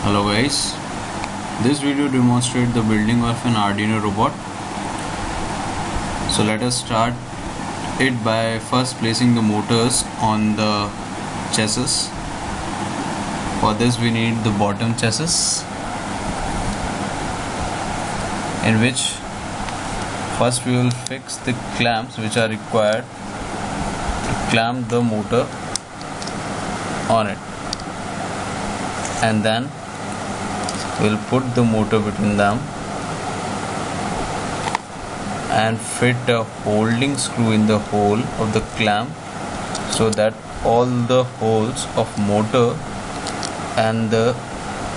Hello guys, this video demonstrates the building of an Arduino robot. So let us start it by first placing the motors on the chassis. For this we need the bottom chassis, in which first we will fix the clamps which are required to clamp the motor on it, and then we'll put the motor between them and fit a holding screw in the hole of the clamp so that all the holes of motor and the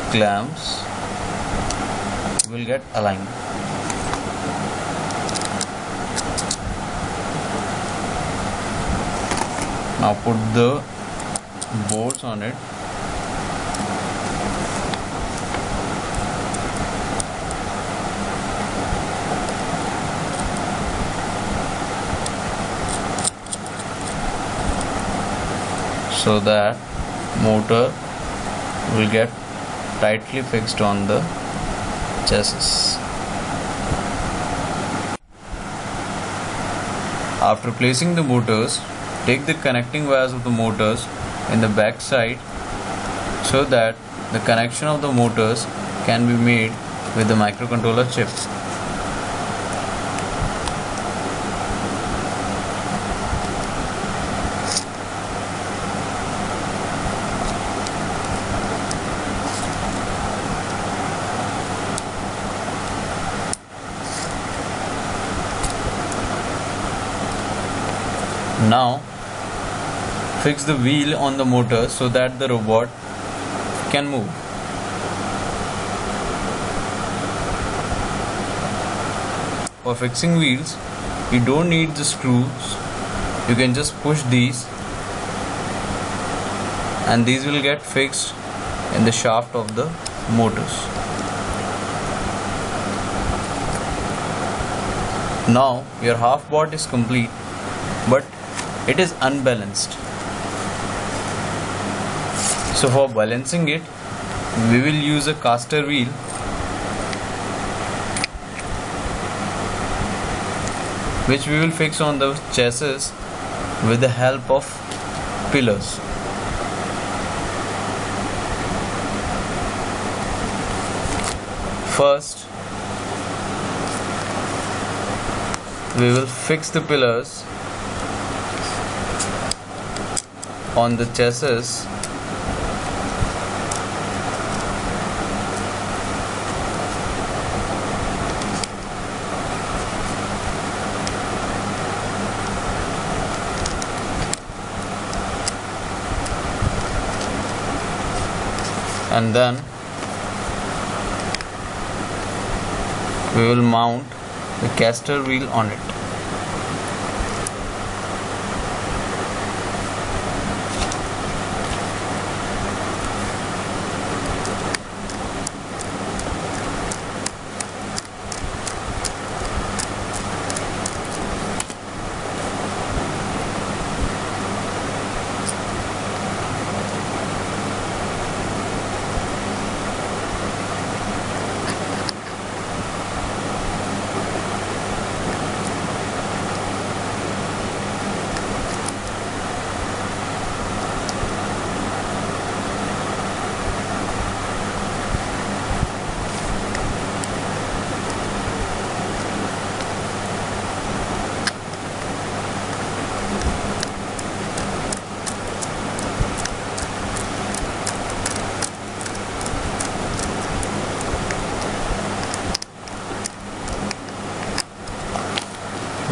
clamps will get aligned. Now put the bolts on it. So that motor will get tightly fixed on the chassis. After placing the motors, take the connecting wires of the motors in the back side so that the connection of the motors can be made with the microcontroller chip. Now fix the wheel on the motor so that the robot can move. For fixing wheels, you don't need the screws. You can just push these and these will get fixed in the shaft of the motors. Now your half board is complete, but it is unbalanced. So for balancing it, we will use a caster wheel which we will fix on the chassis with the help of pillars. First, we will fix the pillars on the chassis and then we will mount the caster wheel on it.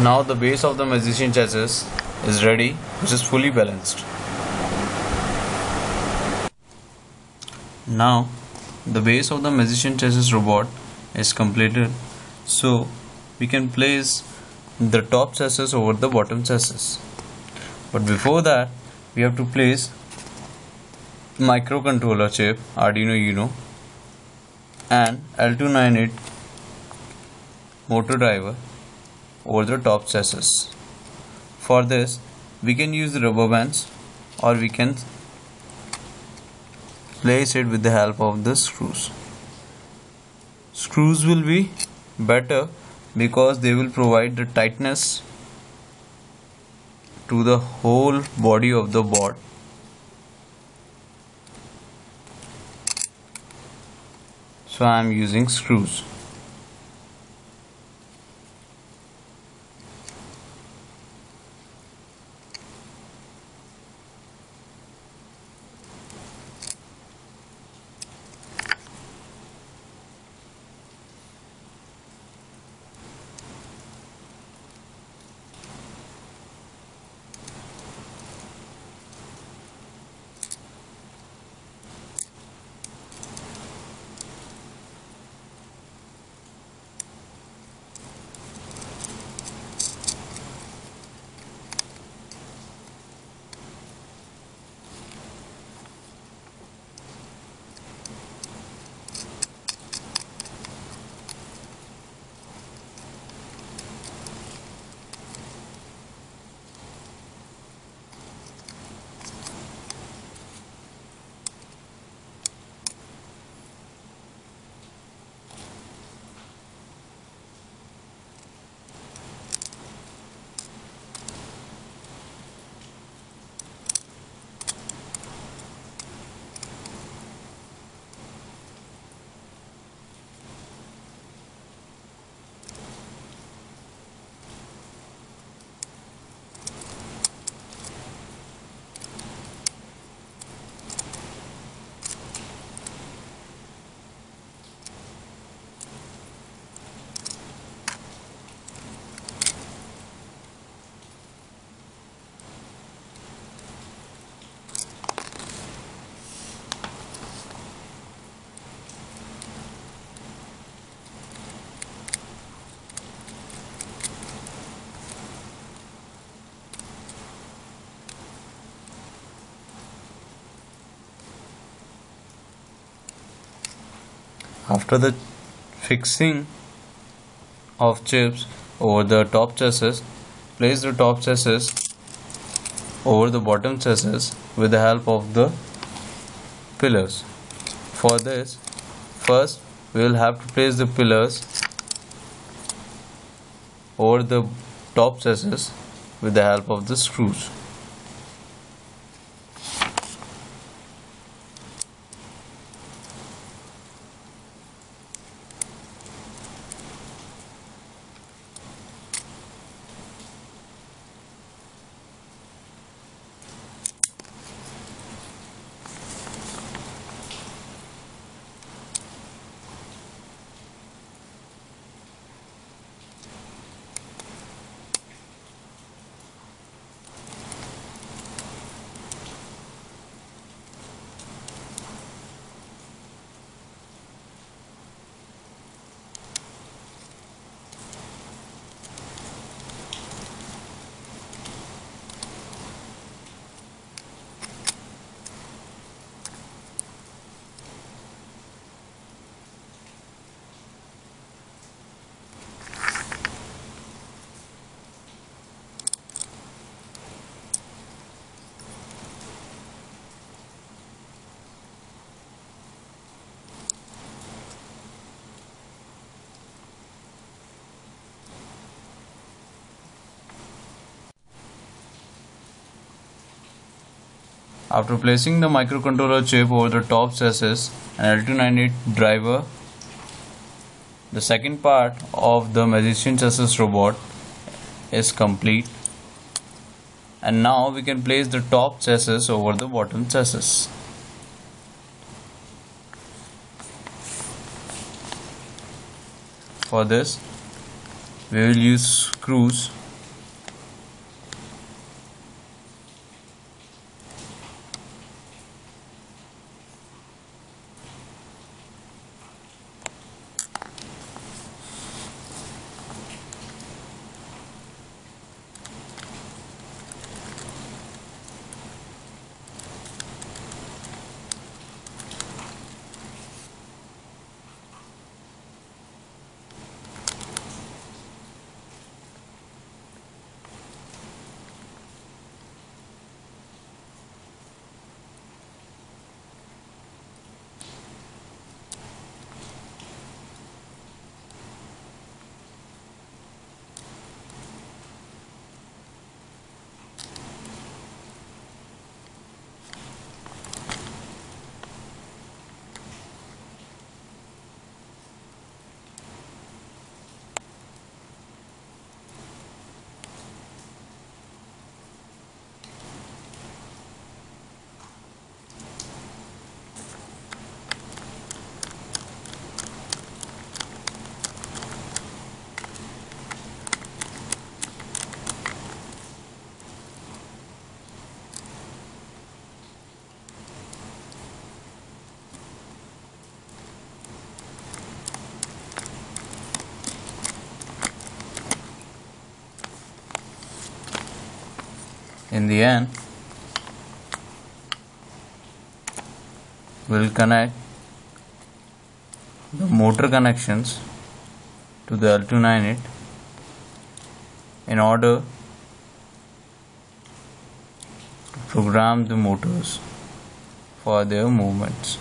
Now the base of the magician chassis is ready, which is fully balanced. Now the base of the magician chassis robot is completed, so we can place the top chassis over the bottom chassis. But before that, we have to place microcontroller chip Arduino Uno and L298 motor driver over the top chassis. For this, we can use the rubber bands or we can place it with the help of the screws. Screws will be better because they will provide the tightness to the whole body of the board. So I am using screws. After the fixing of chips over the top chassis, place the top chassis over the bottom chassis with the help of the pillars. For this, first we will have to place the pillars over the top chassis with the help of the screws. After placing the microcontroller chip over the top chassis and L298 driver, the second part of the magician chassis robot is complete, and now we can place the top chassis over the bottom chassis. For this, we will use screws . In the end, we'll connect the motor connections to the L298 in order to program the motors for their movements.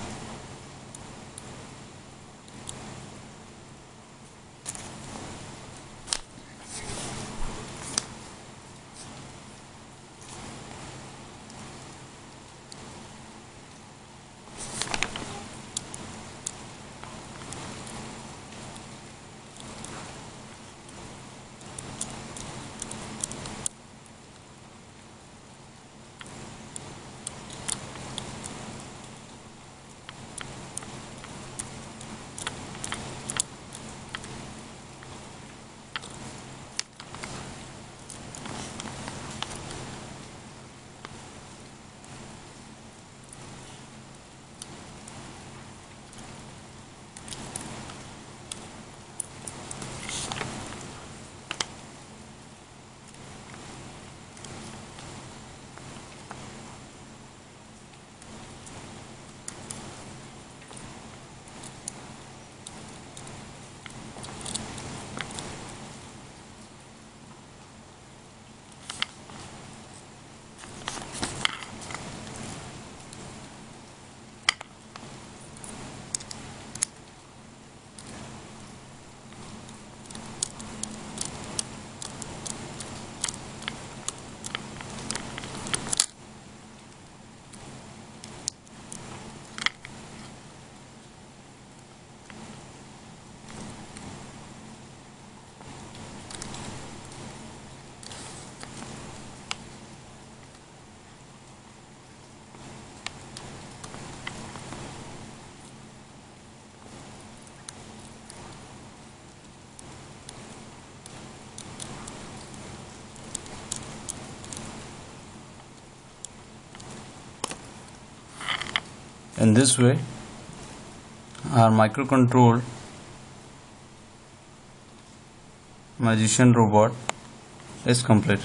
In this way, our microcontrolled magician robot is complete.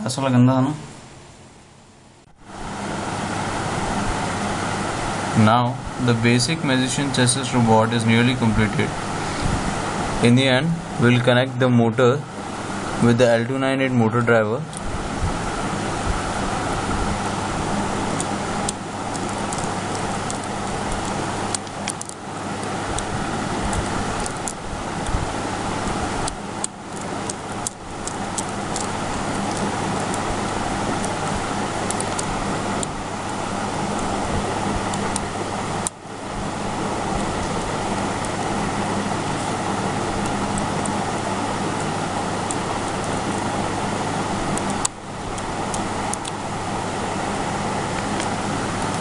ऐसा गंदा है ना. Now the basic magician chassis robot is nearly completed. In the end, we will connect the motor with the L298 motor driver.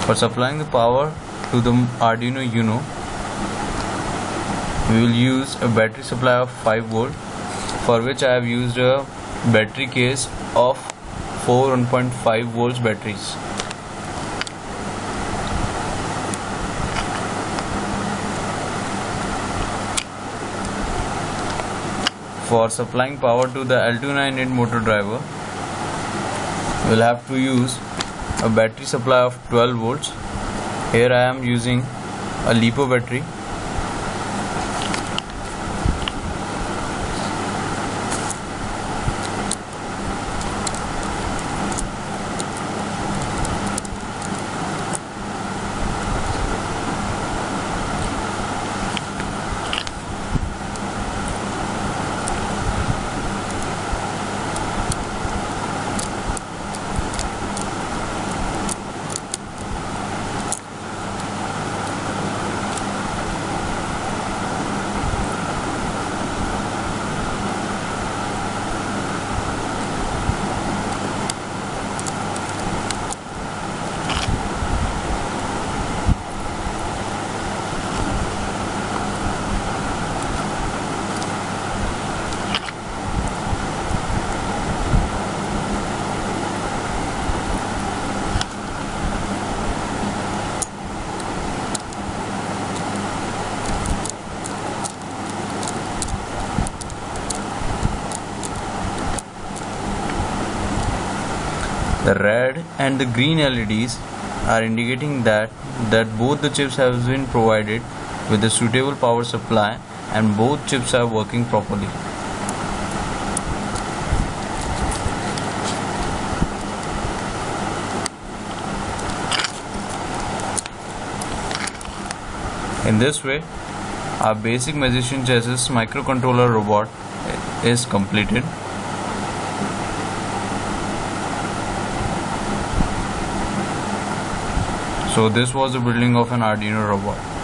For supplying the power to the Arduino Uno, we will use a battery supply of 5 volt, for which I have used a battery case of 4 1.5 volts batteries. For supplying power to the L298 motor driver, we will have to use a battery supply of 12 volts. Here I am using a LiPo battery. The red and the green LEDs are indicating that both the chips have been provided with a suitable power supply and both chips are working properly. In this way, our basic magician chassis microcontroller robot is completed. So this was the building of an Arduino robot.